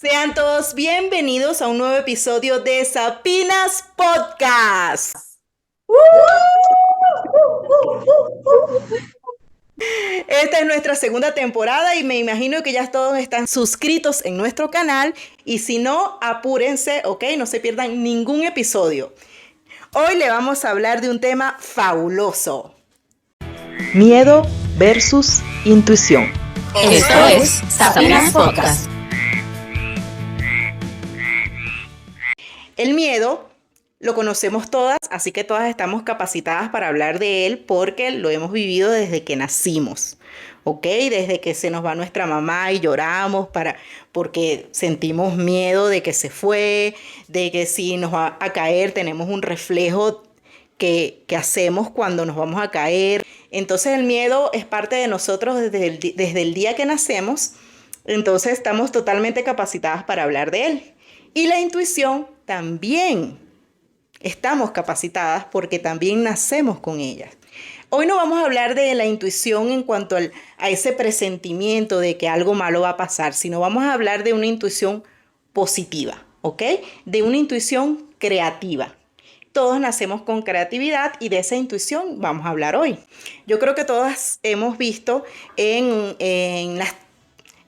Sean todos bienvenidos a un nuevo episodio de Sapinas Podcast. Esta es nuestra segunda temporada y me imagino que ya todos están suscritos en nuestro canal y si no, apúrense, ¿ok? No se pierdan ningún episodio. Hoy le vamos a hablar de un tema fabuloso. Miedo versus intuición. Esto es Sapinas Podcast. El miedo lo conocemos todas, así que todas estamos capacitadas para hablar de él porque lo hemos vivido desde que nacimos, ¿ok? Desde que se nos va nuestra mamá y lloramos porque sentimos miedo de que se fue, de que si nos va a caer tenemos un reflejo que hacemos cuando nos vamos a caer. Entonces el miedo es parte de nosotros desde el día que nacemos, entonces estamos totalmente capacitadas para hablar de él. Y la intuición también. Estamos capacitadas porque también nacemos con ella. Hoy no vamos a hablar de la intuición en cuanto a ese presentimiento de que algo malo va a pasar, sino vamos a hablar de una intuición positiva, ¿ok? De una intuición creativa. Todos nacemos con creatividad y de esa intuición vamos a hablar hoy. Yo creo que todas hemos visto en las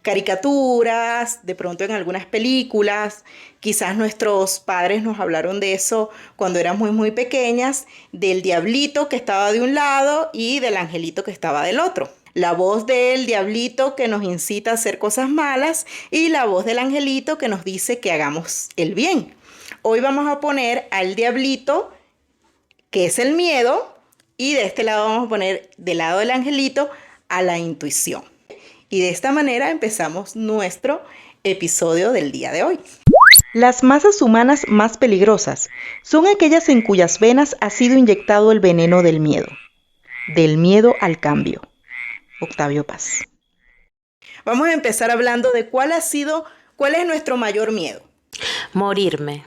caricaturas, de pronto en algunas películas, quizás nuestros padres nos hablaron de eso cuando éramos muy pequeñas, del diablito que estaba de un lado y del angelito que estaba del otro. La voz del diablito que nos incita a hacer cosas malas y la voz del angelito que nos dice que hagamos el bien. Hoy vamos a poner al diablito, que es el miedo, y de este lado vamos a poner del lado del angelito a la intuición. Y de esta manera empezamos nuestro episodio del día de hoy. Las masas humanas más peligrosas son aquellas en cuyas venas ha sido inyectado el veneno del miedo al cambio. Octavio Paz. Vamos a empezar hablando de cuál es nuestro mayor miedo. Morirme.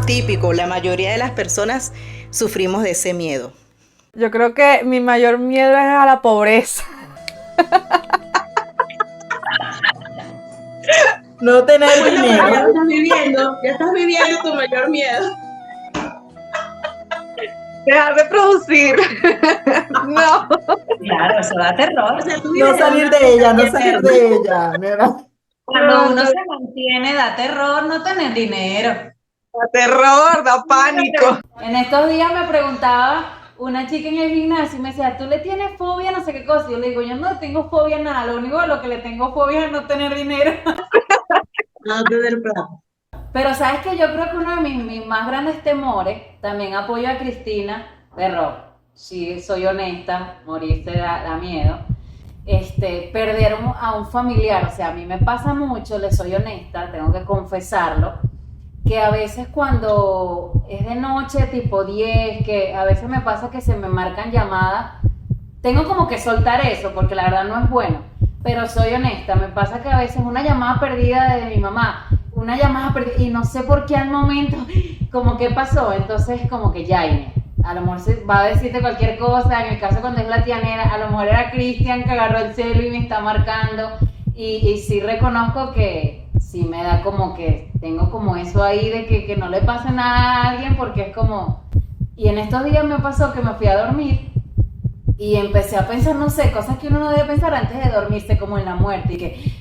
Típico, la mayoría de las personas sufrimos de ese miedo. Yo creo que mi mayor miedo es a la pobreza. No tener dinero. Ya estás viviendo tu mayor miedo. Dejar de producir. No. Claro, eso da terror. O sea, No salir de ella. Mira. Cuando uno se mantiene, da terror no tener dinero. Da terror, da pánico. En estos días me preguntaba una chica en el gimnasio y me decía, ¿tú le tienes fobia a no sé qué cosa? Yo le digo, yo no tengo fobia a nada, lo único a lo que le tengo fobia es no tener dinero. No tener plata. Pero sabes que yo creo que uno de mis más grandes temores, también apoyo a Cristina, pero si soy honesta, morirse da miedo, perder a un familiar. O sea, a mí me pasa mucho, le soy honesta, tengo que confesarlo, que a veces cuando es de noche, tipo 10, que a veces me pasa que se me marcan llamadas, tengo como que soltar eso, porque la verdad no es bueno, pero soy honesta, me pasa que a veces una llamada perdida de mi mamá, una llamada perdida, y no sé por qué al momento, como que pasó, entonces como que ya, Inés, a lo mejor se va a decirte cualquier cosa, en el caso cuando es la tianera, a lo mejor era Cristian que agarró el celu y me está marcando, y sí reconozco que sí me da como que tengo como eso ahí de que no le pase nada a alguien porque es como... Y en estos días me pasó que me fui a dormir y empecé a pensar, no sé, cosas que uno no debe pensar antes de dormirse, como en la muerte, y que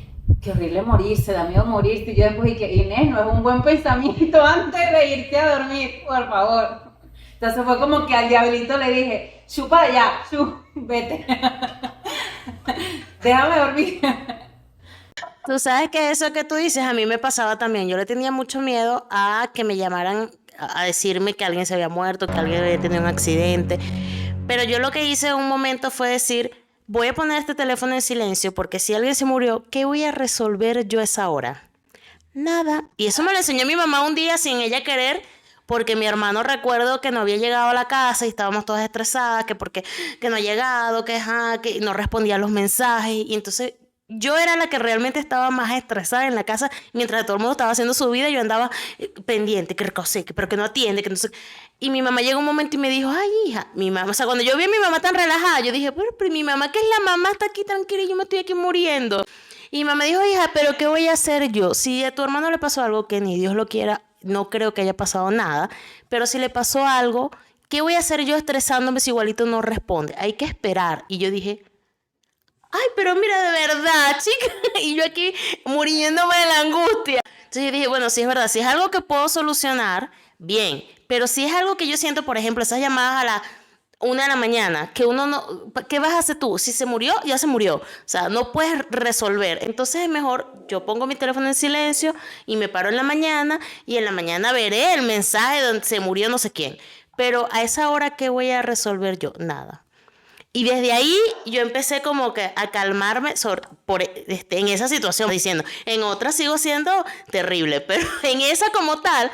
qué horrible morirse, da miedo morirse, y yo después dije, Inés, no es un buen pensamiento antes de irte a dormir, por favor. Entonces fue como que al diablito le dije, chupa ya, vete, déjame dormir. Tú sabes que eso que tú dices a mí me pasaba también. Yo le tenía mucho miedo a que me llamaran a decirme que alguien se había muerto, que alguien había tenido un accidente. Pero yo lo que hice en un momento fue decir, voy a poner este teléfono en silencio porque si alguien se murió, ¿qué voy a resolver yo a esa hora? Nada. Y eso me lo enseñó mi mamá un día sin ella querer, porque mi hermano recuerdo que no había llegado a la casa y estábamos todas estresadas, que porque que no ha llegado, que no respondía a los mensajes. Y entonces yo era la que realmente estaba más estresada en la casa, mientras todo el mundo estaba haciendo su vida, yo andaba pendiente, pero que no atiende, que no sé. Y mi mamá llegó un momento y me dijo, ay, hija, mi mamá, o sea, cuando yo vi a mi mamá tan relajada, yo dije, pero mi mamá, que es la mamá, está aquí tranquila y yo me estoy aquí muriendo. Y mamá me dijo, hija, pero ¿qué voy a hacer yo? Si a tu hermano le pasó algo que ni Dios lo quiera, no creo que haya pasado nada, pero si le pasó algo, ¿qué voy a hacer yo estresándome si igualito no responde? Hay que esperar. Y yo dije, ay, pero mira, de verdad, chica. Y yo aquí muriéndome de la angustia. Entonces yo dije, bueno, si es verdad, si es algo que puedo solucionar, bien. Pero si es algo que yo siento, por ejemplo, esas llamadas a la 1 de la mañana, que uno no, ¿qué vas a hacer tú? Si se murió, ya se murió. O sea, no puedes resolver. Entonces es mejor, yo pongo mi teléfono en silencio y me paro en la mañana y en la mañana veré el mensaje donde se murió no sé quién. Pero a esa hora, ¿qué voy a resolver yo? Nada. Y desde ahí yo empecé como que a calmarme en esa situación, diciendo, en otras sigo siendo terrible, pero en esa como tal,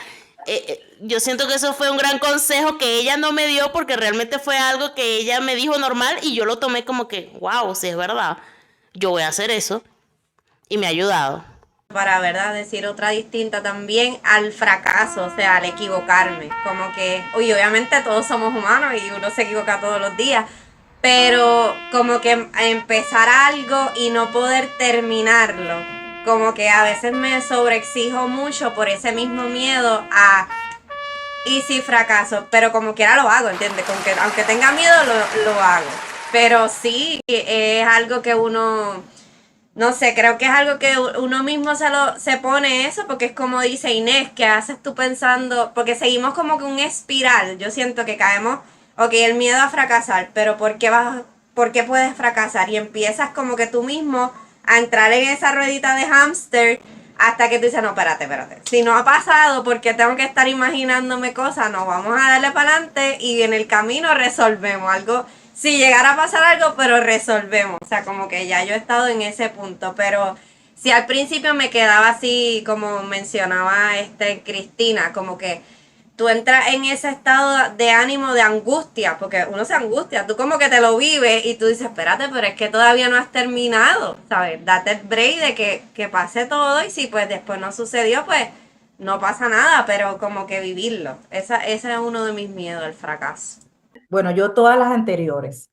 yo siento que eso fue un gran consejo que ella no me dio porque realmente fue algo que ella me dijo normal y yo lo tomé como que, wow, si es verdad, yo voy a hacer eso y me ha ayudado. Para, ¿verdad?, decir otra distinta también al fracaso, o sea, al equivocarme. Como que, oye, obviamente todos somos humanos y uno se equivoca todos los días, pero como que empezar algo y no poder terminarlo, como que a veces me sobreexijo mucho por ese mismo miedo a, y si fracaso, pero como quiera lo hago, ¿entiendes? Como que aunque tenga miedo lo hago, pero sí, es algo que uno, no sé, creo que es algo que uno mismo se pone eso, porque es como dice Inés, que haces tú pensando, porque seguimos como que un espiral, yo siento que caemos, ok, el miedo a fracasar, pero ¿por qué puedes fracasar? Y empiezas como que tú mismo a entrar en esa ruedita de hámster hasta que tú dices, no, espérate, si no ha pasado, ¿por qué tengo que estar imaginándome cosas? No, vamos a darle para adelante y en el camino resolvemos algo. Si llegara a pasar algo, pero resolvemos. O sea, como que ya yo he estado en ese punto. Pero si al principio me quedaba así, como mencionaba Cristina, como que tú entras en ese estado de ánimo, de angustia, porque uno se angustia. Tú como que te lo vives y tú dices, espérate, pero es que todavía no has terminado, ¿sabes? Date el break de que pase todo y si pues después no sucedió, pues no pasa nada, pero como que vivirlo. Ese es uno de mis miedos, el fracaso. Bueno, yo todas las anteriores.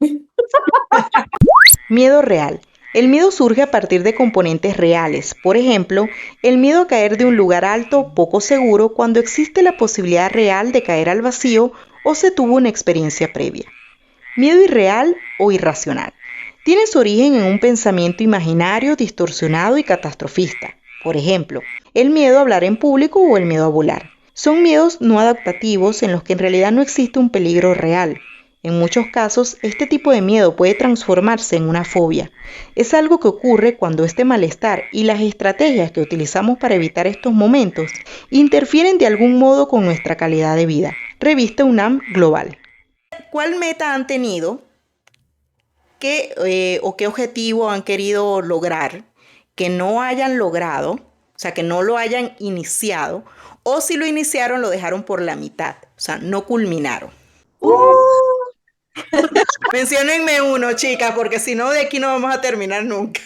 Miedo real. El miedo surge a partir de componentes reales. Por ejemplo, el miedo a caer de un lugar alto poco seguro cuando existe la posibilidad real de caer al vacío o se tuvo una experiencia previa. Miedo irreal o irracional. Tiene su origen en un pensamiento imaginario, distorsionado y catastrofista. Por ejemplo, el miedo a hablar en público o el miedo a volar. Son miedos no adaptativos en los que en realidad no existe un peligro real. En muchos casos, este tipo de miedo puede transformarse en una fobia. Es algo que ocurre cuando este malestar y las estrategias que utilizamos para evitar estos momentos interfieren de algún modo con nuestra calidad de vida. Revista UNAM Global. ¿Cuál meta han tenido? ¿O qué objetivo han querido lograr que no hayan logrado? O sea, que no lo hayan iniciado. O si lo iniciaron, lo dejaron por la mitad. O sea, no culminaron. Menciónenme uno, chicas, porque si no, de aquí no vamos a terminar nunca.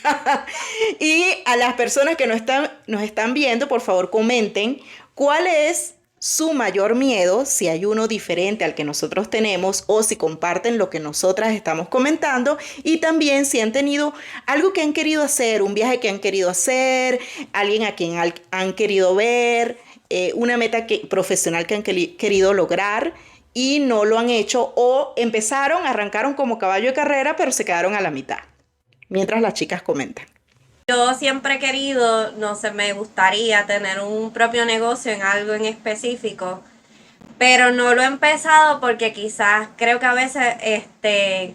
Y a las personas que nos están viendo, por favor, comenten cuál es su mayor miedo, si hay uno diferente al que nosotros tenemos, o si comparten lo que nosotras estamos comentando, y también si han tenido algo que han querido hacer, un viaje que han querido hacer, alguien a quien han querido ver, una meta profesional que han querido lograr y no lo han hecho, o arrancaron como caballo de carrera, pero se quedaron a la mitad, mientras las chicas comentan. Yo siempre he querido, no sé, me gustaría tener un propio negocio en algo en específico, pero no lo he empezado porque quizás creo que a veces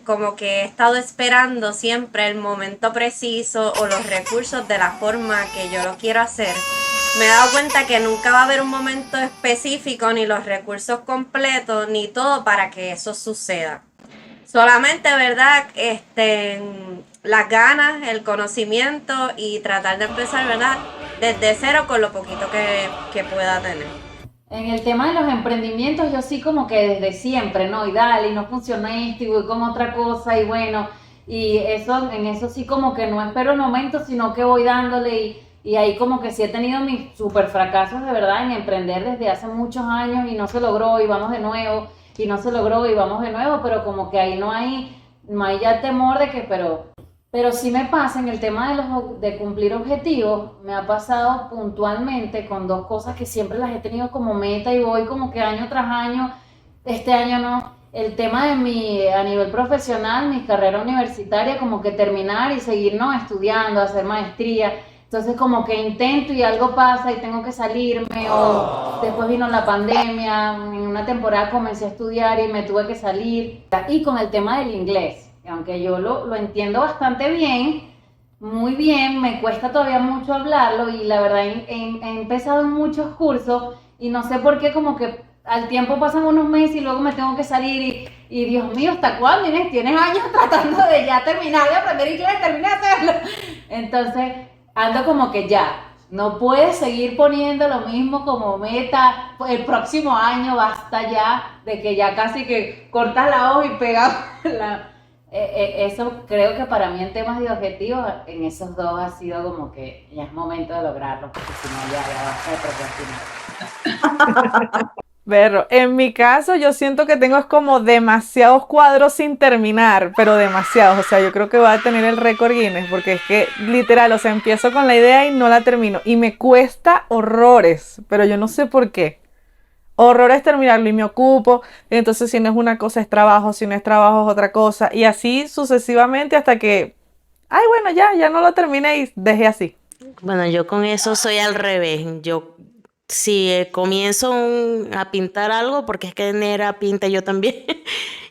como que he estado esperando siempre el momento preciso o los recursos de la forma que yo lo quiero hacer. Me he dado cuenta que nunca va a haber un momento específico, ni los recursos completos, ni todo para que eso suceda. Solamente, ¿verdad? Las ganas, el conocimiento y tratar de empezar, ¿verdad? Desde cero con lo poquito que pueda tener. En el tema de los emprendimientos, yo sí como que desde siempre, ¿no? Y dale, y no funciona esto, y voy con otra cosa, y bueno, y en eso sí como que no espero el momento, sino que voy dándole y ahí como que sí he tenido mis super fracasos de verdad en emprender desde hace muchos años y no se logró y vamos de nuevo, y no se logró y vamos de nuevo, pero como que ahí no hay ya temor de que, pero Pero sí me pasa en el tema de cumplir objetivos, me ha pasado puntualmente con dos cosas que siempre las he tenido como meta y voy como que año tras año, este año no. El tema de a nivel profesional, mi carrera universitaria, como que terminar y seguir, ¿no? Estudiando, hacer maestría. Entonces como que intento y algo pasa y tengo que salirme, o después vino la pandemia, en una temporada comencé a estudiar y me tuve que salir. Y con el tema del inglés, aunque yo lo entiendo bastante bien, muy bien, me cuesta todavía mucho hablarlo y la verdad he empezado en muchos cursos y no sé por qué como que al tiempo pasan unos meses y luego me tengo que salir y Dios mío, ¿hasta cuándo? Tienes años tratando de ya terminar de aprender inglés, terminar de hacerlo. Entonces ando como que ya, no puedes seguir poniendo lo mismo como meta el próximo año, basta ya, de que ya casi que cortas la hoja y pegas la... eso creo que para mí en temas de objetivos, en esos dos ha sido como que ya es momento de lograrlo, porque si no ya basta de procrastinar. Berro, en mi caso yo siento que tengo es como demasiados cuadros sin terminar, pero demasiados, o sea, yo creo que voy a tener el récord Guinness, porque es que literal, o sea, empiezo con la idea y no la termino, y me cuesta horrores, pero yo no sé por qué, horrores terminarlo y me ocupo, entonces si no es una cosa es trabajo, si no es trabajo es otra cosa, y así sucesivamente hasta que, ay bueno, ya no lo terminé y dejé así. Bueno, yo con eso soy al revés. Yo si comienzo a pintar algo, porque es que Nera pinta yo también,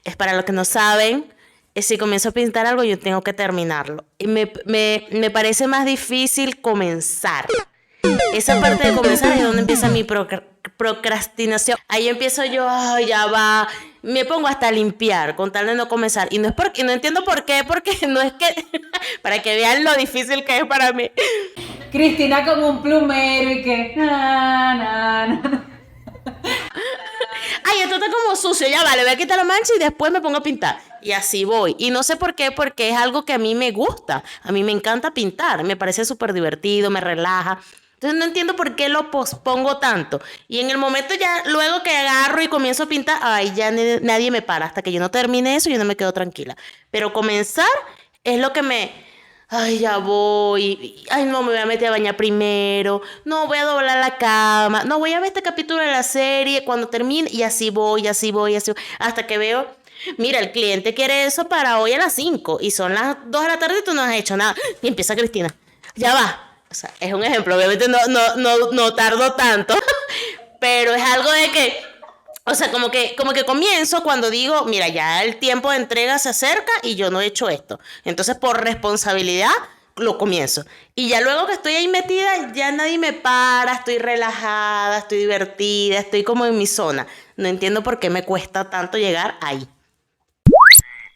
es para los que no saben, si comienzo a pintar algo yo tengo que terminarlo. Y me parece más difícil comenzar. Esa parte de comenzar es donde empieza mi procrastinación. Ahí empiezo yo, "Ay, ya va", me pongo hasta a limpiar con tal de no comenzar. Y no es porque, no entiendo por qué, porque no es que, para que vean lo difícil que es para mí. Cristina como un plumero y que... Ay, esto está como sucio, ya vale, voy a quitar la mancha y después me pongo a pintar. Y así voy. Y no sé por qué, porque es algo que a mí me gusta. A mí me encanta pintar, me parece súper divertido, me relaja. Entonces no entiendo por qué lo pospongo tanto. Y en el momento ya, luego que agarro y comienzo a pintar, ay, ya nadie me para. Hasta que yo no termine eso, yo no me quedo tranquila. Pero comenzar es lo que ay, ya voy. Ay, no, me voy a meter a bañar primero. No, voy a doblar la cama. No, voy a ver este capítulo de la serie cuando termine. Y así voy, así voy, así voy. Hasta que veo, mira, el cliente quiere eso para hoy a las 5. Y son las 2 de la tarde y tú no has hecho nada. Y empieza Cristina. Ya va. O sea, es un ejemplo. Obviamente no tardo tanto. Pero es algo de que... O sea, como que comienzo cuando digo, mira, ya el tiempo de entrega se acerca y yo no he hecho esto. Entonces, por responsabilidad, lo comienzo. Y ya luego que estoy ahí metida, ya nadie me para, estoy relajada, estoy divertida, estoy como en mi zona. No entiendo por qué me cuesta tanto llegar ahí.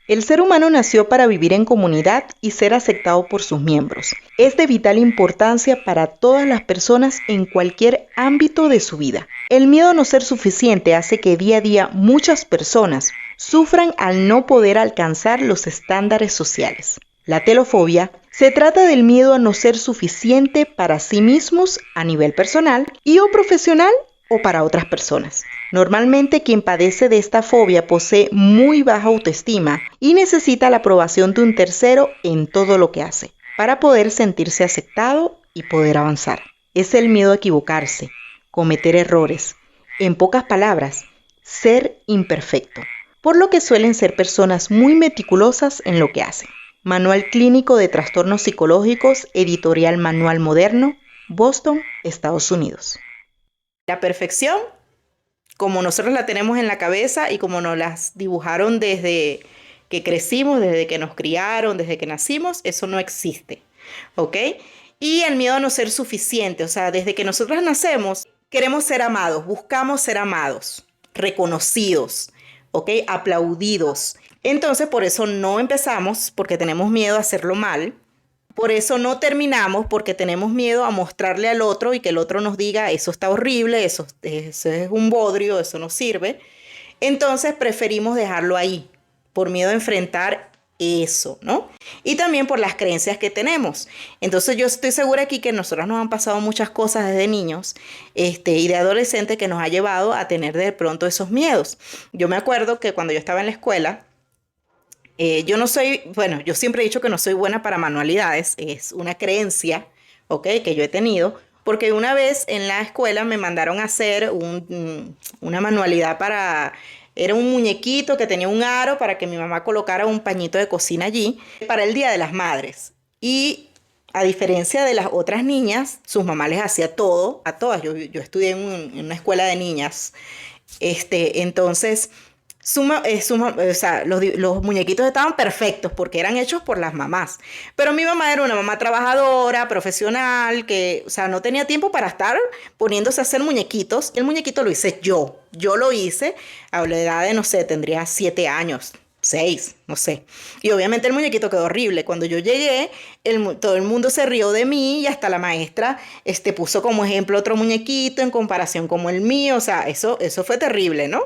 El ser humano nació para vivir en comunidad y ser aceptado por sus miembros. Es de vital importancia para todas las personas en cualquier ámbito de su vida. El miedo a no ser suficiente hace que día a día muchas personas sufran al no poder alcanzar los estándares sociales. La telofobia se trata del miedo a no ser suficiente para sí mismos a nivel personal y o profesional o para otras personas. Normalmente quien padece de esta fobia posee muy baja autoestima y necesita la aprobación de un tercero en todo lo que hace, para poder sentirse aceptado y poder avanzar. Es el miedo a equivocarse, cometer errores, en pocas palabras, ser imperfecto, por lo que suelen ser personas muy meticulosas en lo que hacen. Manual Clínico de Trastornos Psicológicos, editorial Manual Moderno, Boston, Estados Unidos. La perfección, como nosotros la tenemos en la cabeza y como nos las dibujaron desde que crecimos, desde que nos criaron, desde que nacimos, eso no existe, ¿ok? Y el miedo a no ser suficiente, o sea, desde que nosotros nacemos, queremos ser amados, buscamos ser amados, reconocidos, ¿ok? Aplaudidos. Entonces, por eso no empezamos, porque tenemos miedo a hacerlo mal. Por eso no terminamos, porque tenemos miedo a mostrarle al otro y que el otro nos diga, eso está horrible, eso es un bodrio, eso no sirve. Entonces preferimos dejarlo ahí, por miedo a enfrentar eso, ¿no? Y también por las creencias que tenemos. Entonces yo estoy segura aquí que a nosotros nos han pasado muchas cosas desde niños y de adolescentes que nos ha llevado a tener de pronto esos miedos. Yo me acuerdo que cuando yo estaba en la escuela, Yo no soy, bueno, yo siempre he dicho que no soy buena para manualidades, es una creencia, ¿ok? Que yo he tenido, porque una vez en la escuela me mandaron a hacer una manualidad para, era un muñequito que tenía un aro para que mi mamá colocara un pañito de cocina allí para el Día de las Madres. Y a diferencia de las otras niñas, sus mamás les hacía todo, a todas. Yo estudié en una escuela de niñas. Entonces, o sea, los muñequitos estaban perfectos porque eran hechos por las mamás. Pero mi mamá era una mamá trabajadora, profesional, que, o sea, no tenía tiempo para estar poniéndose a hacer muñequitos. El muñequito lo hice yo. Yo lo hice a la edad de, no sé, tendría 7 años. 6, no sé. Y obviamente el muñequito quedó horrible. Cuando yo llegué, todo el mundo se rió de mí y hasta la maestra puso como ejemplo otro muñequito en comparación como el mío. O sea, eso fue terrible, ¿no?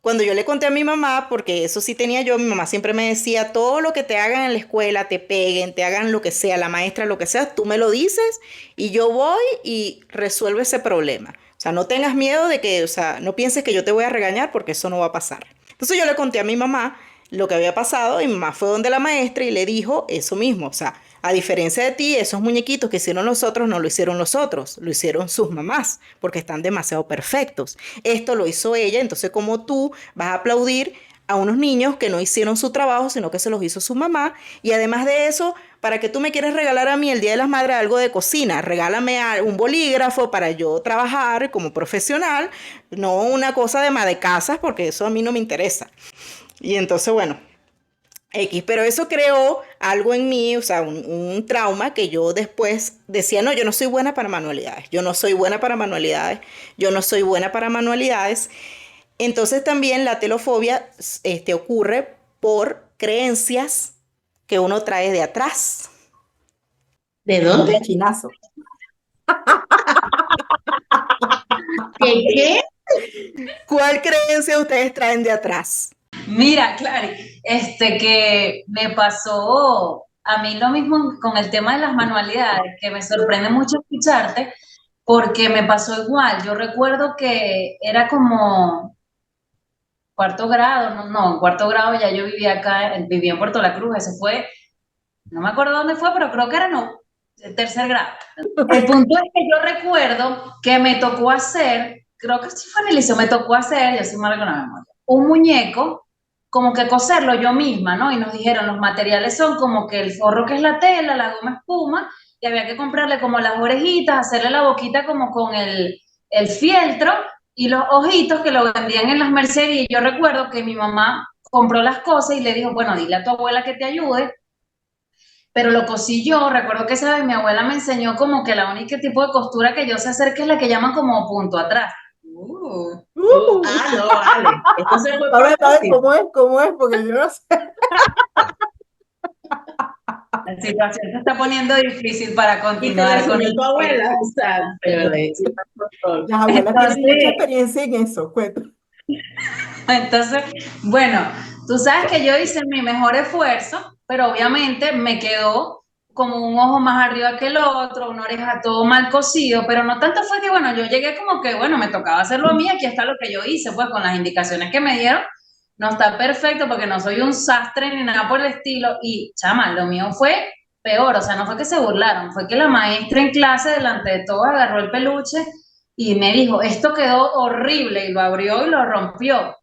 Cuando yo le conté a mi mamá, porque eso sí tenía yo, mi mamá siempre me decía, todo lo que te hagan en la escuela, te peguen, te hagan lo que sea, la maestra, lo que sea, tú me lo dices y yo voy y resuelvo ese problema. O sea, no tengas miedo de que, o sea, no pienses que yo te voy a regañar porque eso no va a pasar. Entonces yo le conté a mi mamá lo que había pasado y mi mamá fue donde la maestra y le dijo eso mismo. O sea, a diferencia de ti, esos muñequitos que hicieron los otros no lo hicieron los otros, lo hicieron sus mamás porque están demasiado perfectos. Esto lo hizo ella, entonces como tú vas a aplaudir a unos niños que no hicieron su trabajo, sino que se los hizo su mamá. Y además de eso, ¿para qué tú me quieres regalar a mí el Día de las Madres algo de cocina? Regálame un bolígrafo para yo trabajar como profesional, no una cosa de ama de casas, porque eso a mí no me interesa. Y entonces, bueno, pero eso creó algo en mí, o sea, un trauma que yo después decía, no, yo no soy buena para manualidades, yo no soy buena para manualidades, yo no soy buena para manualidades. Entonces también la telofobia ocurre por creencias que uno trae de atrás. ¿De dónde? Chinazo. ¿Qué? ¿Cuál creencia ustedes traen de atrás? Mira, claro, que me pasó a mí lo mismo con el tema de las manualidades, que me sorprende mucho escucharte, porque me pasó igual. Yo recuerdo que era como cuarto grado, no, en cuarto grado ya yo vivía acá, vivía en Puerto La Cruz, eso fue, no me acuerdo dónde fue, pero creo que era no, tercer grado. El punto es que yo recuerdo que me tocó hacer, creo que sí fue en el liceo, me tocó hacer, yo soy mala con la memoria, un muñeco, como que coserlo yo misma, ¿no? Y nos dijeron, los materiales son como que el forro que es la tela, la goma espuma, y había que comprarle como las orejitas, hacerle la boquita como con el fieltro, y los ojitos que lo vendían en las mercerías. Y yo recuerdo que mi mamá compró las cosas y le dijo, bueno, dile a tu abuela que te ayude, pero lo cosí yo. Recuerdo que esa vez mi abuela me enseñó como que la única tipo de costura que yo sé hacer, que es la que llaman como punto atrás. No, vale. Entonces fue A ver, fácil. ¿cómo es? Porque yo no sé. La situación se está poniendo difícil para Y te continuar la con enseñó tu abuela, o sea, de verdad. Las abuelas Entonces, tienen mucha experiencia en eso, cuento. entonces, bueno, tú sabes que yo hice mi mejor esfuerzo, pero obviamente me quedó como un ojo más arriba que el otro, una oreja todo mal cosido, pero no tanto fue que, bueno, yo llegué como que, bueno, me tocaba hacerlo a mí, aquí está lo que yo hice, pues con las indicaciones que me dieron, no está perfecto porque no soy un sastre ni nada por el estilo, y chama, lo mío fue peor, o sea, no fue que se burlaron, fue que la maestra en clase, delante de todos, agarró el peluche y me dijo, esto quedó horrible, y lo abrió y lo rompió.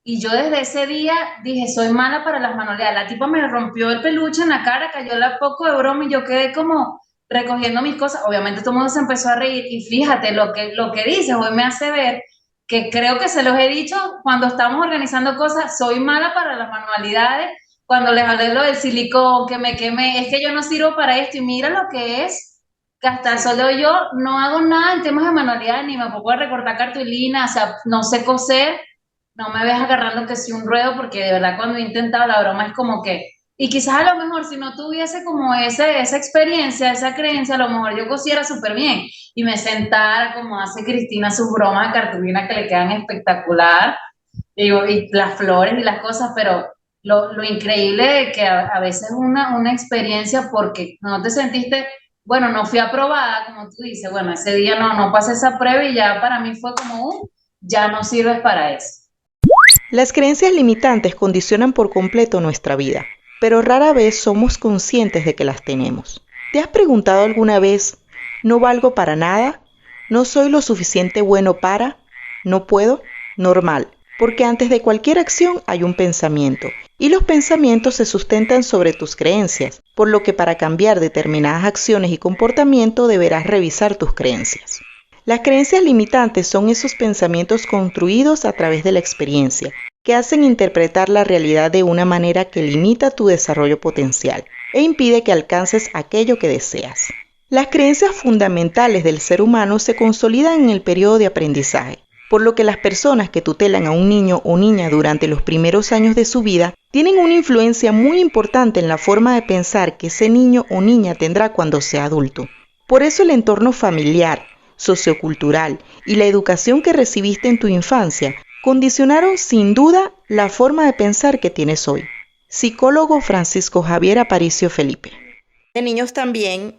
Y yo desde ese día dije, soy mala para las manualidades. La tipa me rompió el peluche en la cara, cayó la poco de broma y yo quedé como recogiendo mis cosas. Obviamente todo el mundo se empezó a reír y fíjate lo que dices hoy me hace ver que creo que se los he dicho cuando estamos organizando cosas, soy mala para las manualidades. Cuando les hablé lo del silicón, que me quemé, es que yo no sirvo para esto y mira lo que es, que hasta el sol de hoy yo no hago nada en temas de manualidades, ni me pongo a recortar cartulina, o sea, no sé coser, no me ves agarrando que sí un ruedo, porque de verdad cuando he intentado la broma es como que, y quizás a lo mejor si no tuviese como esa experiencia, esa creencia, a lo mejor yo cosiera súper bien y me sentara como hace Cristina sus bromas de cartulina que le quedan espectacular, digo, y las flores y las cosas, pero lo increíble es que a veces una experiencia porque no te sentiste, bueno, no fui aprobada, como tú dices, bueno, ese día no pasé esa prueba y ya para mí fue como ya no sirves para eso. Las creencias limitantes condicionan por completo nuestra vida, pero rara vez somos conscientes de que las tenemos. ¿Te has preguntado alguna vez, no valgo para nada? ¿No soy lo suficiente bueno para? ¿No puedo? Normal, porque antes de cualquier acción hay un pensamiento, y los pensamientos se sustentan sobre tus creencias, por lo que para cambiar determinadas acciones y comportamiento deberás revisar tus creencias. Las creencias limitantes son esos pensamientos construidos a través de la experiencia, que hacen interpretar la realidad de una manera que limita tu desarrollo potencial e impide que alcances aquello que deseas. Las creencias fundamentales del ser humano se consolidan en el periodo de aprendizaje, por lo que las personas que tutelan a un niño o niña durante los primeros años de su vida tienen una influencia muy importante en la forma de pensar que ese niño o niña tendrá cuando sea adulto. Por eso el entorno familiar, sociocultural y la educación que recibiste en tu infancia condicionaron sin duda la forma de pensar que tienes hoy. Psicólogo Francisco Javier Aparicio Felipe. De niños también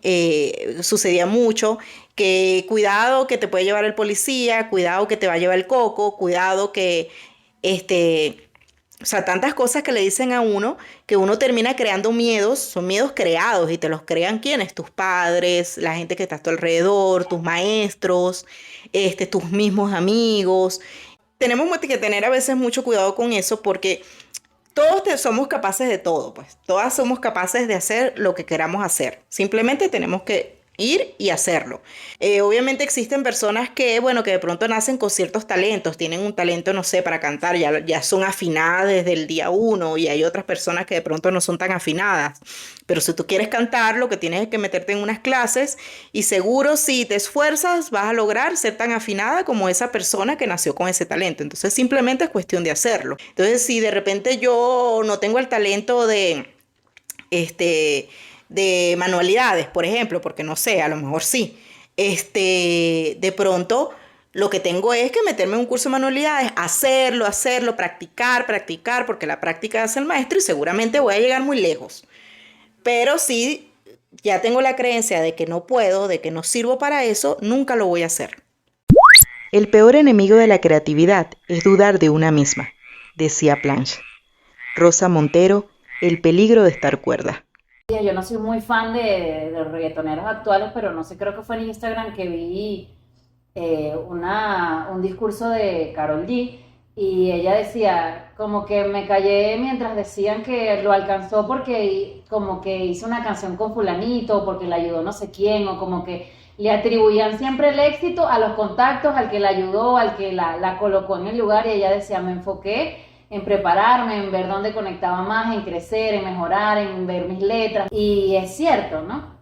sucedía mucho que cuidado que te puede llevar el policía, cuidado que te va a llevar el coco, cuidado que o sea, tantas cosas que le dicen a uno que uno termina creando miedos, son miedos creados y te los crean ¿quiénes? Tus padres, la gente que está a tu alrededor, tus maestros, tus mismos amigos. Tenemos que tener a veces mucho cuidado con eso porque todos somos capaces de todo, pues. Todas somos capaces de hacer lo que queramos hacer. Simplemente tenemos que ir y hacerlo. Obviamente existen personas que, bueno, que de pronto nacen con ciertos talentos, tienen un talento, no sé, para cantar, ya son afinadas desde el día uno y hay otras personas que de pronto no son tan afinadas. Pero si tú quieres cantar, lo que tienes es que meterte en unas clases y seguro si te esfuerzas vas a lograr ser tan afinada como esa persona que nació con ese talento. Entonces simplemente es cuestión de hacerlo. Entonces si de repente yo no tengo el talento de manualidades, por ejemplo, porque no sé, a lo mejor sí. De pronto lo que tengo es que meterme en un curso de manualidades, hacerlo, practicar, porque la práctica hace el maestro y seguramente voy a llegar muy lejos. Pero si ya tengo la creencia de que no puedo, de que no sirvo para eso, nunca lo voy a hacer. El peor enemigo de la creatividad es dudar de una misma, decía Planche. Rosa Montero, el peligro de estar cuerda. Yo no soy muy fan de los reggaetoneros actuales, pero no sé, creo que fue en Instagram que vi un discurso de Karol G y ella decía, como que me callé mientras decían que lo alcanzó porque como que hizo una canción con fulanito, porque le ayudó no sé quién, o como que le atribuían siempre el éxito a los contactos, al que la ayudó, al que la colocó en el lugar, y ella decía, me enfoqué en prepararme, en ver dónde conectaba más, en crecer, en mejorar, en ver mis letras. Y es cierto, ¿no?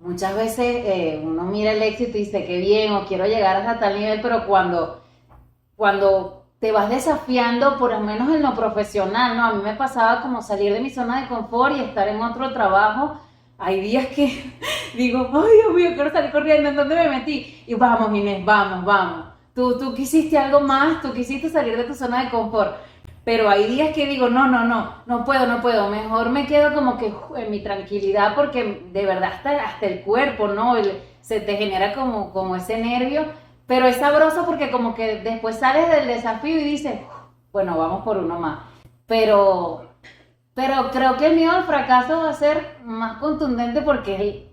Muchas veces uno mira el éxito y dice, qué bien, o quiero llegar hasta tal nivel, pero cuando te vas desafiando, por lo menos en lo profesional, ¿no? A mí me pasaba como salir de mi zona de confort y estar en otro trabajo. Hay días que digo, ay Dios mío, quiero salir corriendo, ¿en dónde me metí? Y vamos, Inés, vamos. Tú quisiste algo más, tú quisiste salir de tu zona de confort. Pero hay días que digo, no puedo, mejor me quedo como que en mi tranquilidad porque de verdad hasta el cuerpo, ¿no? Se te genera como ese nervio, pero es sabroso porque como que después sales del desafío y dices, bueno, vamos por uno más. Pero creo que el miedo al fracaso va a ser más contundente porque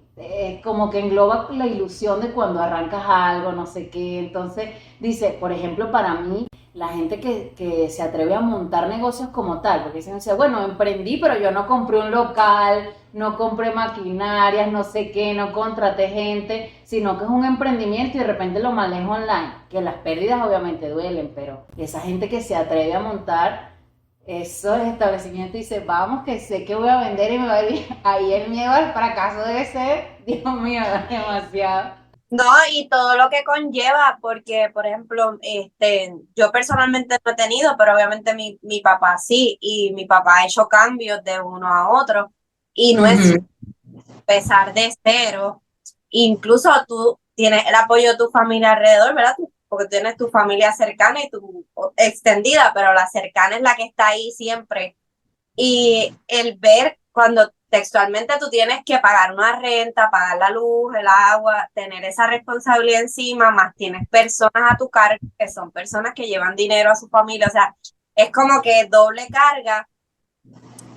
como que engloba la ilusión de cuando arrancas algo, no sé qué. Entonces dice, por ejemplo, para mí, la gente que se atreve a montar negocios como tal, porque dicen, bueno, emprendí, pero yo no compré un local, no compré maquinarias, no sé qué, no contraté gente, sino que es un emprendimiento y de repente lo manejo online, que las pérdidas obviamente duelen, pero esa gente que se atreve a montar esos establecimientos y dice, vamos, que sé que voy a vender y me va a ir bien. Ahí el miedo al fracaso debe ser, Dios mío, demasiado. No, y todo lo que conlleva, porque, por ejemplo, yo personalmente no he tenido, pero obviamente mi papá sí, y mi papá ha hecho cambios de uno a otro, y no es empezar de cero. Incluso tú tienes el apoyo de tu familia alrededor, ¿verdad? Porque tienes tu familia cercana y tu extendida, pero la cercana es la que está ahí siempre. Y el ver cuando textualmente tú tienes que pagar una renta, pagar la luz, el agua, tener esa responsabilidad encima, más tienes personas a tu cargo que son personas que llevan dinero a su familia, o sea, es como que doble carga.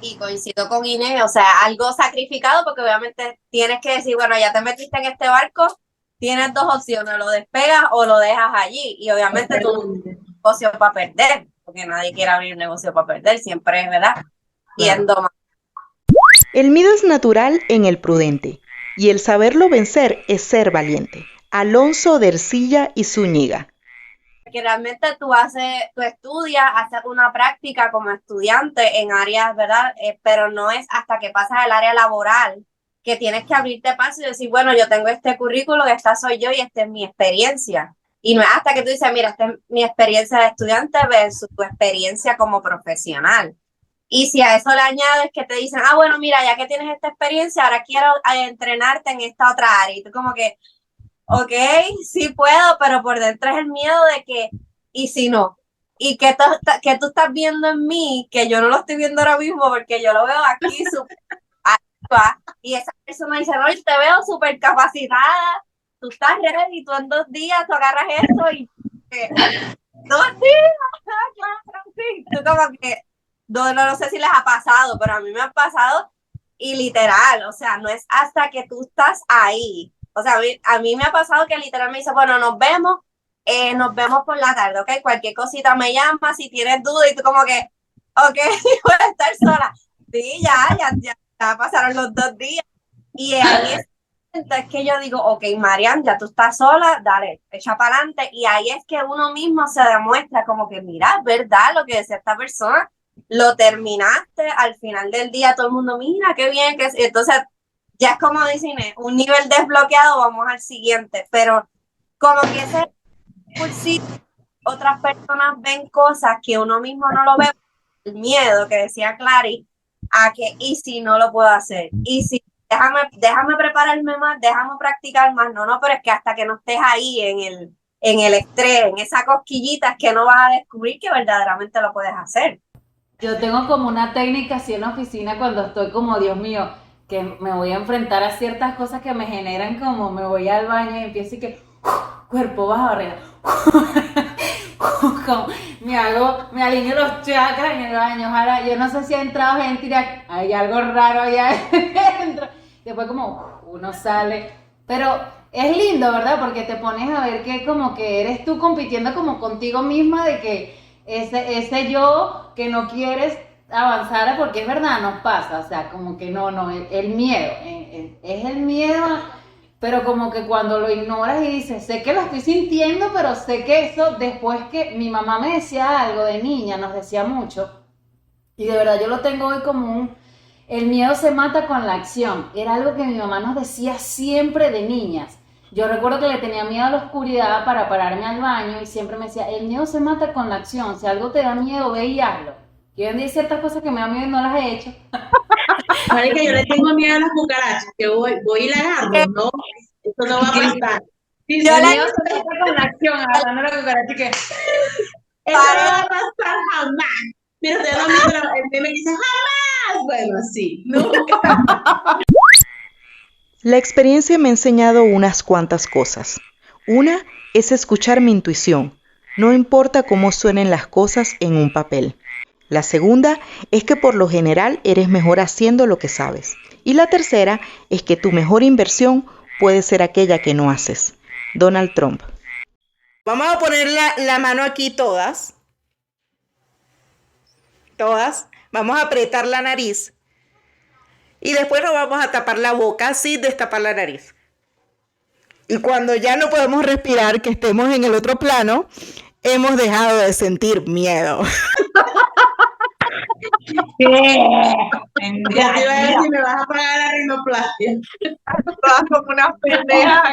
Y coincido con Inés, o sea, algo sacrificado porque obviamente tienes que decir, bueno, ya te metiste en este barco, tienes dos opciones, lo despegas o lo dejas allí. Y obviamente tú no tienes un negocio para perder, porque nadie quiere abrir un negocio para perder, siempre es, ¿verdad? Yendo más. El miedo es natural en el prudente y el saberlo vencer es ser valiente. Alonso de Ercilla y Zúñiga. Que realmente tú estudias, haces una práctica como estudiante en áreas, ¿verdad? Pero no es hasta que pasas al área laboral que tienes que abrirte paso y decir, bueno, yo tengo este currículo, esta soy yo y esta es mi experiencia. Y no es hasta que tú dices, mira, esta es mi experiencia de estudiante versus tu experiencia como profesional. Y si a eso le añades que te dicen, ah, bueno, mira, ya que tienes esta experiencia, ahora quiero entrenarte en esta otra área. Y tú como que, ok, sí puedo, pero por dentro es el miedo de que, ¿y si no? Y que tú estás viendo en mí, que yo no lo estoy viendo ahora mismo porque yo lo veo aquí súper activa. Y esa persona dice, no, yo te veo súper capacitada, tú estás ready, tú en 2 días tú agarras esto y 2 días, claro, sí. Tú como que, no sé si les ha pasado, pero a mí me ha pasado y literal, o sea, no es hasta que tú estás ahí. O sea, a mí me ha pasado que literal me dice, bueno, nos vemos por la tarde, ¿ok? Cualquier cosita me llama, si tienes duda y tú como que, ok, voy a estar sola. Sí, ya pasaron los 2 días. Y ahí es que yo digo, ok, Marian, ya tú estás sola, dale, echa para adelante. Y ahí es que uno mismo se demuestra como que, mira, es verdad lo que decía esta persona, lo terminaste, al final del día todo el mundo, mira, qué bien, que entonces ya es como dicen, un nivel desbloqueado, vamos al siguiente, pero como que ese por sí, otras personas ven cosas que uno mismo no lo ve, el miedo que decía Clary, a que, y si no lo puedo hacer, y si, déjame prepararme más, déjame practicar más, no, pero es que hasta que no estés ahí en el estrés, en esa cosquillita, es que no vas a descubrir que verdaderamente lo puedes hacer. Yo tengo como una técnica así en la oficina cuando estoy como, Dios mío, que me voy a enfrentar a ciertas cosas que me generan como, me voy al baño y empiezo y que, cuerpo bajo arriba. Me alineo los chakras en el baño. Ojalá, yo no sé si ha entrado gente y hay algo raro allá adentro. Después como uno sale. Pero es lindo, ¿verdad? Porque te pones a ver que como que eres tú compitiendo como contigo misma de que ese yo que no quieres avanzar, porque es verdad, nos pasa, o sea, como que no, el miedo, es el miedo, pero como que cuando lo ignoras y dices, sé que lo estoy sintiendo, pero sé que eso, después que mi mamá me decía algo de niña, nos decía mucho, y de verdad yo lo tengo hoy como el miedo se mata con la acción, era algo que mi mamá nos decía siempre de niñas. Yo recuerdo que le tenía miedo a la oscuridad para pararme al baño y siempre me decía, el miedo se mata con la acción, si algo te da miedo, ve y hazlo. Y hoy en día hay ciertas cosas que me dan miedo y no las he hecho. Marica, yo le tengo miedo a las cucarachas, que voy y la agarro, no, eso no va a pasar. Sí, el miedo se mata con la acción, agarrando la cucaracha que... Eso no va a pasar jamás. Pero te da miedo, el meme dice, jamás. Bueno, sí, nunca. La experiencia me ha enseñado unas cuantas cosas. Una es escuchar mi intuición, no importa cómo suenen las cosas en un papel. La segunda es que por lo general eres mejor haciendo lo que sabes. Y la tercera es que tu mejor inversión puede ser aquella que no haces. Donald Trump. Vamos a poner la mano aquí todas. Todas. Vamos a apretar la nariz. Y después nos vamos a tapar la boca sin destapar la nariz. Y cuando ya no podemos respirar, que estemos en el otro plano, hemos dejado de sentir miedo. Ya te iba a decir si me vas a pagar la rinoplastia. Todas como una pendeja.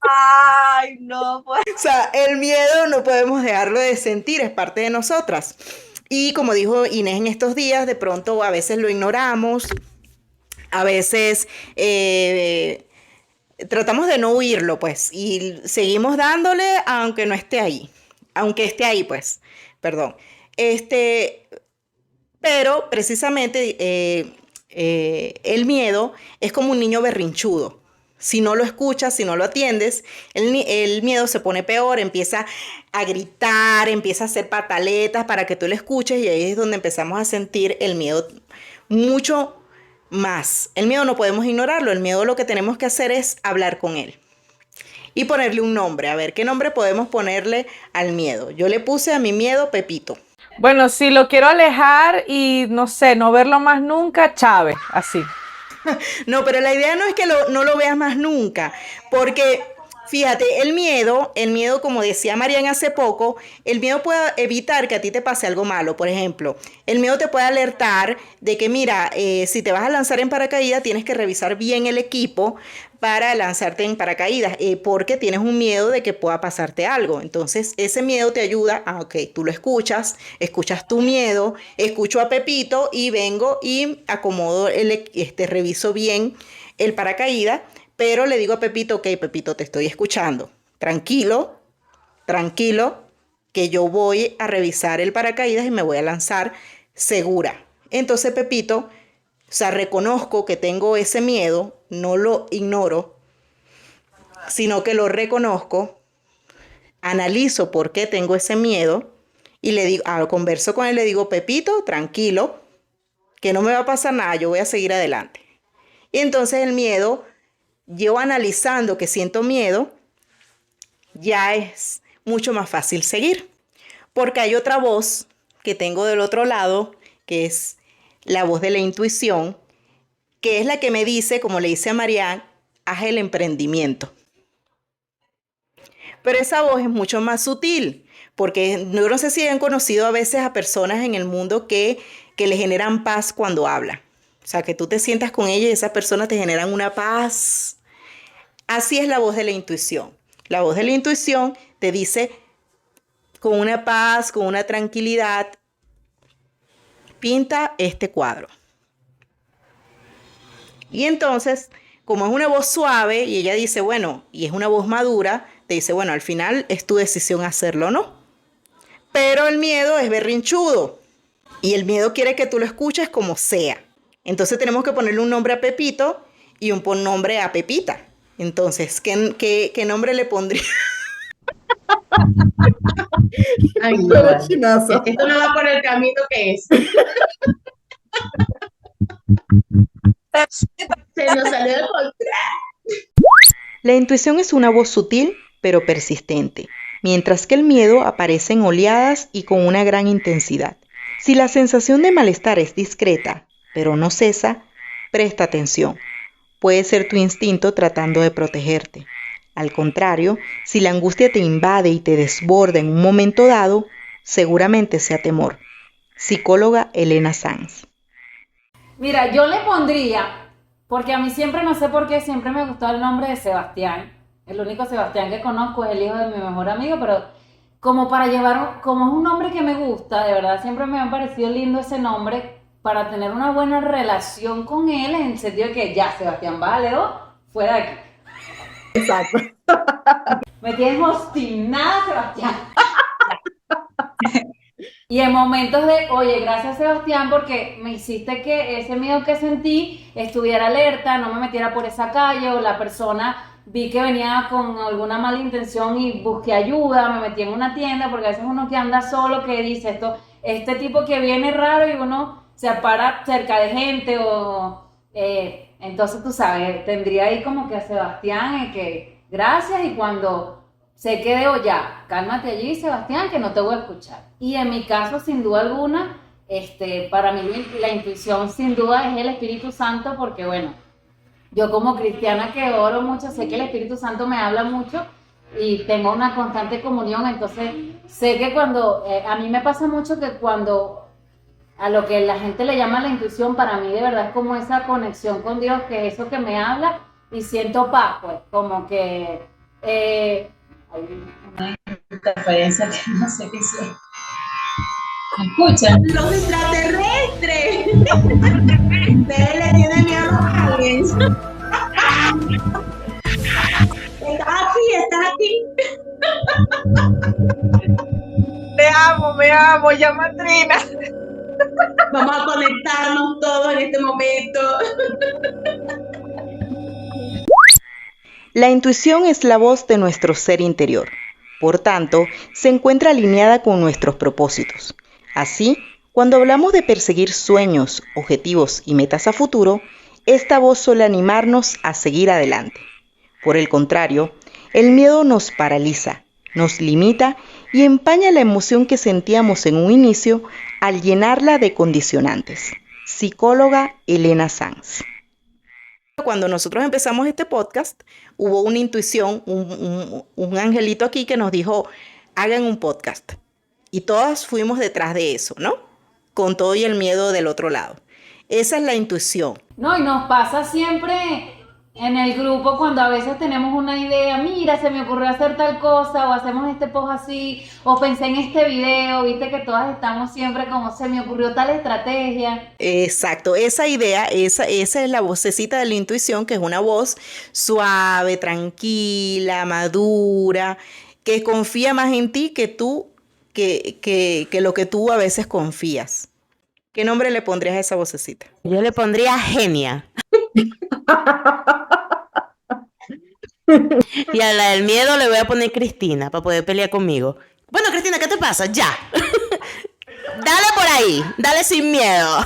Ay, no, pues. O sea, el miedo no podemos dejarlo de sentir, es parte de nosotras. Y como dijo Inés en estos días, de pronto a veces lo ignoramos, a veces tratamos de no huirlo, pues, y seguimos dándole aunque no esté ahí, aunque esté ahí, pues, perdón. Pero precisamente el miedo es como un niño berrinchudo, Si no lo escuchas, si no lo atiendes, el miedo se pone peor, empieza a gritar, empieza a hacer pataletas para que tú lo escuches y ahí es donde empezamos a sentir el miedo mucho más. El miedo no podemos ignorarlo, el miedo lo que tenemos que hacer es hablar con él y ponerle un nombre. A ver, ¿qué nombre podemos ponerle al miedo? Yo le puse a mi miedo Pepito. Bueno, si lo quiero alejar y no sé, no verlo más nunca, Chávez, así. No, pero la idea no es que no lo veas más nunca, porque fíjate, el miedo, como decía Marian hace poco, el miedo puede evitar que a ti te pase algo malo. Por ejemplo, el miedo te puede alertar de que, mira, si te vas a lanzar en paracaídas, tienes que revisar bien el equipo para lanzarte en paracaídas, porque tienes un miedo de que pueda pasarte algo. Entonces, ese miedo te ayuda a, ok, tú lo escuchas tu miedo, escucho a Pepito y vengo y acomodo, reviso bien el paracaídas, pero le digo a Pepito, ok, Pepito, te estoy escuchando. Tranquilo, que yo voy a revisar el paracaídas y me voy a lanzar segura. Entonces, Pepito, o sea, reconozco que tengo ese miedo, no lo ignoro, sino que lo reconozco, analizo por qué tengo ese miedo y le digo, converso con él, le digo, Pepito, tranquilo, que no me va a pasar nada, yo voy a seguir adelante. Y entonces el miedo, yo analizando que siento miedo, ya es mucho más fácil seguir. Porque hay otra voz que tengo del otro lado, que es la voz de la intuición, que es la que me dice, como le dice a Marian, haz el emprendimiento. Pero esa voz es mucho más sutil, porque yo no sé si han conocido a veces a personas en el mundo que le generan paz cuando hablan. O sea, que tú te sientas con ella y esas personas te generan una paz. Así es la voz de la intuición. La voz de la intuición te dice con una paz, con una tranquilidad, pinta este cuadro. Y entonces, como es una voz suave y ella dice, bueno, y es una voz madura, te dice, bueno, al final es tu decisión hacerlo o no. Pero el miedo es berrinchudo y el miedo quiere que tú lo escuches como sea. Entonces tenemos que ponerle un nombre a Pepito y un nombre a Pepita. Entonces, ¿qué nombre le pondría? Ay, no, Pero chinazo. esto no va por el camino que es. Se nos salió de control. La intuición es una voz sutil pero persistente, mientras que el miedo aparece en oleadas y con una gran intensidad. Si la sensación de malestar es discreta, pero no cesa, presta atención. Puede ser tu instinto tratando de protegerte. Al contrario, si la angustia te invade y te desborda en un momento dado, seguramente sea temor. Psicóloga Elena Sanz. Mira, yo le pondría, porque a mí siempre, no sé por qué, siempre me gustó el nombre de Sebastián. El único Sebastián que conozco es el hijo de mi mejor amigo, pero como para llevar, como es un nombre que me gusta, de verdad, siempre me ha parecido lindo ese nombre, para tener una buena relación con él, en el sentido de que ya, Sebastián, vale, fuera de aquí. Exacto. Me tienes obstinada, Sebastián. Y en momentos de, oye, gracias Sebastián porque me hiciste que ese miedo que sentí estuviera alerta, no me metiera por esa calle, o la persona vi que venía con alguna mala intención y busqué ayuda, me metí en una tienda, porque a veces uno que anda solo, que dice esto, este tipo que viene raro y uno se para cerca de gente entonces tú sabes, tendría ahí como que a Sebastián que gracias, y cuando se quede o ya, cálmate allí Sebastián que no te voy a escuchar. Y en mi caso, sin duda alguna, para mí la intuición sin duda es el Espíritu Santo, porque bueno, yo como cristiana que oro mucho, sé que el Espíritu Santo me habla mucho y tengo una constante comunión, entonces sé que cuando, a mí me pasa mucho que cuando a lo que la gente le llama la intuición, para mí de verdad es como esa conexión con Dios, que es eso que me habla y siento paz, pues, como que hay una interferencia que no sé qué sea. ¿Me escuchan? Los extraterrestres. Ustedes le tienen miedo a los aliens. Estás aquí. Me amo, llama Trina. Vamos a conectarnos todos en este momento. La intuición es la voz de nuestro ser interior. Por tanto, se encuentra alineada con nuestros propósitos. Así, cuando hablamos de perseguir sueños, objetivos y metas a futuro, esta voz suele animarnos a seguir adelante. Por el contrario, el miedo nos paraliza, nos limita y empaña la emoción que sentíamos en un inicio al llenarla de condicionantes. Psicóloga Elena Sanz. Cuando nosotros empezamos este podcast, hubo una intuición, un angelito aquí que nos dijo, hagan un podcast. Y todas fuimos detrás de eso, ¿no? Con todo y el miedo del otro lado. Esa es la intuición. No, y nos pasa siempre en el grupo cuando a veces tenemos una idea, mira, se me ocurrió hacer tal cosa, o hacemos este post así, o pensé en este video, viste que todas estamos siempre como, se me ocurrió tal estrategia. Exacto, esa idea, esa es la vocecita de la intuición, que es una voz suave, tranquila, madura, que confía más en ti que tú, que lo que tú a veces confías. ¿Qué nombre le pondrías a esa vocecita? Yo le pondría genia. Y a la del miedo le voy a poner Cristina para poder pelear conmigo. Bueno, Cristina, ¿qué te pasa? Ya. Dale por ahí, dale sin miedo.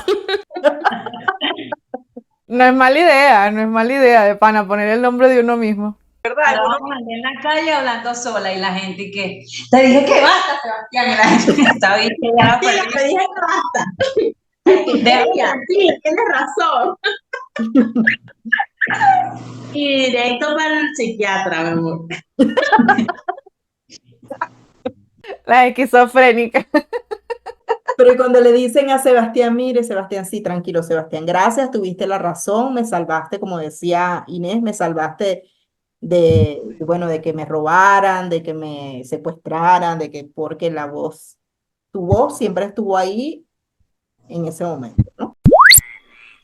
No es mala idea de pana poner el nombre de uno mismo. Ahora vamos a andar en la calle hablando sola y la gente que te dije que basta, Sebastián, y la gente está bien. Sí, te dije que basta. Sí, tienes razón. Y directo para el psiquiatra, mi amor. La esquizofrénica. Pero cuando le dicen a Sebastián, mire, Sebastián, sí, tranquilo, Sebastián, gracias, tuviste la razón, me salvaste, como decía Inés, me salvaste bueno, de que me robaran, de que me secuestraran, porque tu voz siempre estuvo ahí en ese momento, ¿no?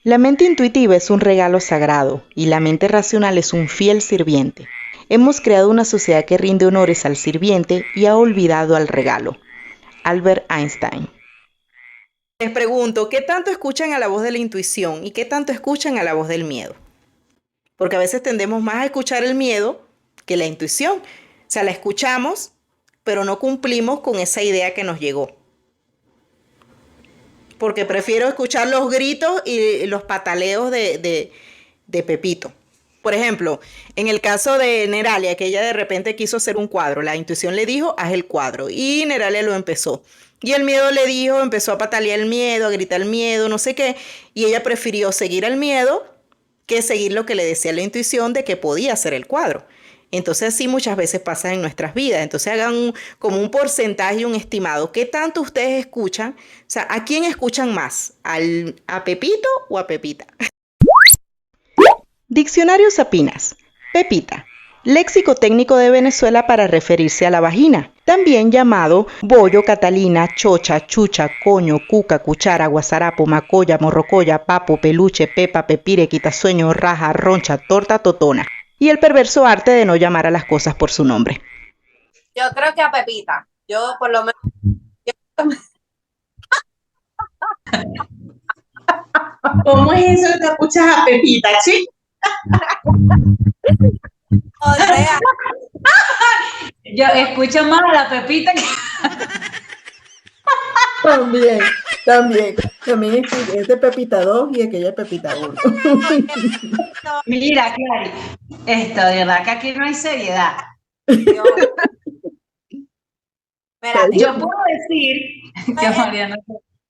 La mente intuitiva es un regalo sagrado y la mente racional es un fiel sirviente. Hemos creado una sociedad que rinde honores al sirviente y ha olvidado al regalo. Albert Einstein. Les pregunto, ¿qué tanto escuchan a la voz de la intuición y qué tanto escuchan a la voz del miedo? Porque a veces tendemos más a escuchar el miedo que la intuición. O sea, la escuchamos, pero no cumplimos con esa idea que nos llegó. Porque prefiero escuchar los gritos y los pataleos de Pepito. Por ejemplo, en el caso de Neralia, que ella de repente quiso hacer un cuadro, la intuición le dijo, haz el cuadro, y Neralia lo empezó. Y el miedo le dijo, empezó a patalear el miedo, a gritar el miedo, no sé qué, y ella prefirió seguir el miedo que seguir lo que le decía la intuición de que podía hacer el cuadro. Entonces así muchas veces pasa en nuestras vidas. Entonces hagan como un porcentaje, un estimado. ¿Qué tanto ustedes escuchan? O sea, ¿a quién escuchan más? ¿A Pepito o a Pepita? Diccionario Sapinas. Pepita. Léxico técnico de Venezuela para referirse a la vagina, también llamado bollo, catalina, chocha, chucha, coño, cuca, cuchara, guasarapo, macoya, morrocoya, papo, peluche, pepa, pepire, quitasueño, raja, roncha, torta, totona. Y el perverso arte de no llamar a las cosas por su nombre. Yo creo que a Pepita. Yo por lo menos. ¿Cómo es eso que escuchas a Pepita, chico? O sea, Yo escucho más a la Pepita que... También es de Pepita 2 y aquella es Pepita 1. Mira, Clary, esto de verdad que aquí no hay seriedad. yo, mira, Yo puedo decir que Mariana...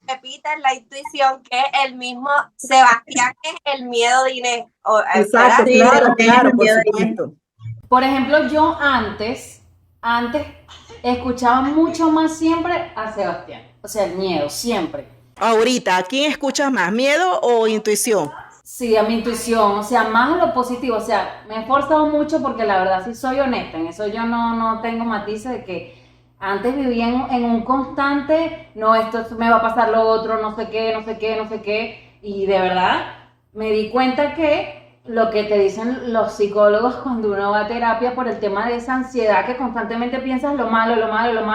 Pepita es la intuición, que es el mismo Sebastián, que es el miedo de Inés. Exacto, ¿verdad? claro, por supuesto. Por ejemplo, yo antes escuchaba mucho más siempre a Sebastián. O sea, el miedo, siempre. Ahorita, ¿a quién escuchas más? ¿Miedo o intuición? Sí, a mi intuición, o sea, más a lo positivo. O sea, me he esforzado mucho porque la verdad sí soy honesta. En eso yo no tengo matices de que antes vivía en un constante, no, esto me va a pasar lo otro, no sé qué. Y de verdad me di cuenta que lo que te dicen los psicólogos cuando uno va a terapia por el tema de esa ansiedad que constantemente piensas lo malo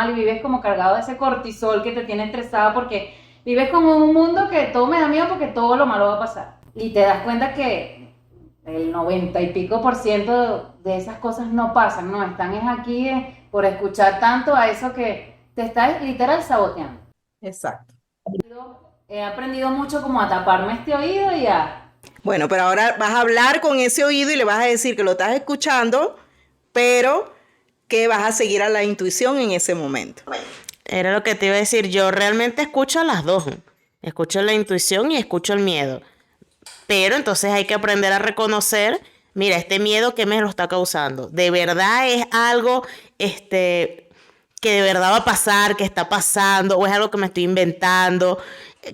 y vives como cargado de ese cortisol que te tiene estresada porque vives como en un mundo que todo me da miedo porque todo lo malo va a pasar. Y te das cuenta que el 90 y pico % de esas cosas no pasan, no, están es aquí por escuchar tanto a eso que te está literal saboteando. Exacto. He aprendido mucho como a taparme este oído y a... Bueno, pero ahora vas a hablar con ese oído y le vas a decir que lo estás escuchando, pero que vas a seguir a la intuición en ese momento. Era lo que te iba a decir, yo realmente escucho a las dos. Escucho la intuición y escucho el miedo. Pero entonces hay que aprender a reconocer, mira, este miedo que me lo está causando. ¿De verdad es algo que de verdad va a pasar, que está pasando, o es algo que me estoy inventando?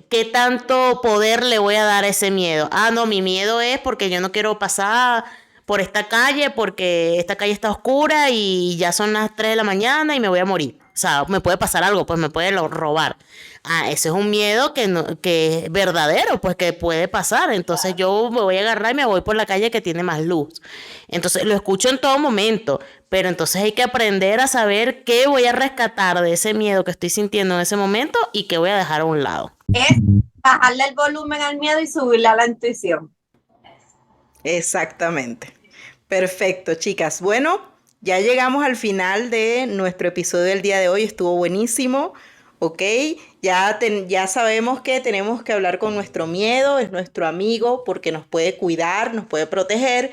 ¿Qué tanto poder le voy a dar a ese miedo? Ah, no, mi miedo es porque yo no quiero pasar por esta calle porque esta calle está oscura y ya son las 3 de la mañana y me voy a morir. O sea, me puede pasar algo, pues me puede robar. Ah, ese es un miedo que es verdadero, pues que puede pasar. Entonces yo me voy a agarrar y me voy por la calle que tiene más luz. Entonces lo escucho en todo momento, pero entonces hay que aprender a saber qué voy a rescatar de ese miedo que estoy sintiendo en ese momento y qué voy a dejar a un lado. Es bajarle el volumen al miedo y subirle a la intuición. Exactamente. Perfecto, chicas. Bueno, ya llegamos al final de nuestro episodio del día de hoy. Estuvo buenísimo, ¿ok? Ya sabemos que tenemos que hablar con nuestro miedo. Es nuestro amigo porque nos puede cuidar, nos puede proteger,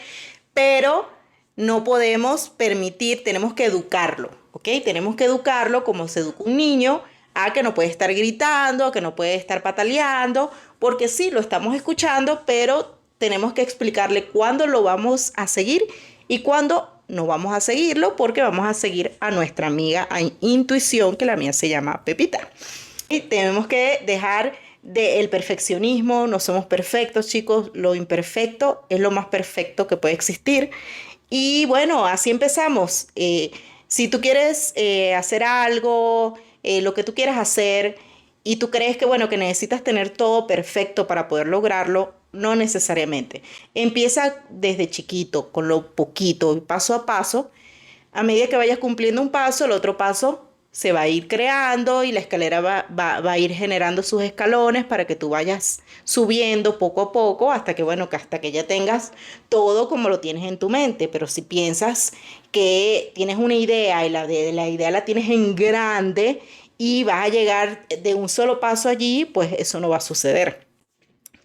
pero no podemos permitir, tenemos que educarlo, ¿ok? Tenemos que educarlo como se educa un niño, a que no puede estar gritando, a que no puede estar pataleando, porque sí, lo estamos escuchando, pero tenemos que explicarle cuándo lo vamos a seguir y cuándo no vamos a seguirlo, porque vamos a seguir a nuestra amiga intuición, que la mía se llama Pepita. Y tenemos que dejar del perfeccionismo. No somos perfectos, chicos. Lo imperfecto es lo más perfecto que puede existir. Y bueno, así empezamos. Si tú quieres hacer algo, lo que tú quieras hacer, y tú crees que, bueno, que necesitas tener todo perfecto para poder lograrlo, no necesariamente. Empieza desde chiquito, con lo poquito, paso a paso. A medida que vayas cumpliendo un paso, el otro paso se va a ir creando y la escalera va a ir generando sus escalones para que tú vayas subiendo poco a poco hasta que ya tengas todo como lo tienes en tu mente. Pero si piensas que tienes una idea y la idea la tienes en grande y vas a llegar de un solo paso allí, pues eso no va a suceder.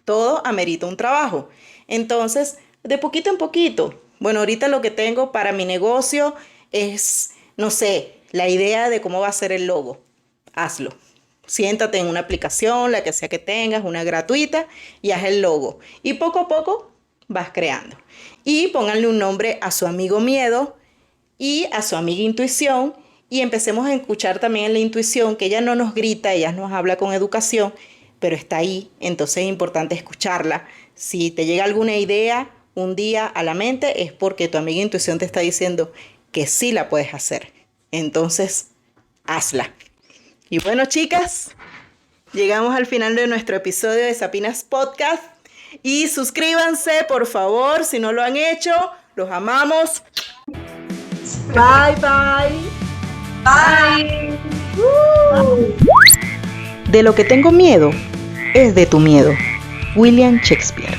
Todo amerita un trabajo. Entonces, de poquito en poquito. Bueno, ahorita lo que tengo para mi negocio es, no sé, la idea de cómo va a ser el logo. Hazlo. Siéntate en una aplicación, la que sea que tengas, una gratuita, y haz el logo. Y poco a poco vas creando. Y pónganle un nombre a su amigo miedo y a su amiga intuición. Y empecemos a escuchar también en la intuición, que ella no nos grita, ella nos habla con educación, pero está ahí, entonces es importante escucharla. Si te llega alguna idea un día a la mente, es porque tu amiga intuición te está diciendo que sí la puedes hacer. Entonces, hazla. Y bueno, chicas, llegamos al final de nuestro episodio de Sapinas Podcast. Y suscríbanse, por favor, si no lo han hecho. Los amamos. Bye, bye. Bye. De lo que tengo miedo es de tu miedo. William Shakespeare.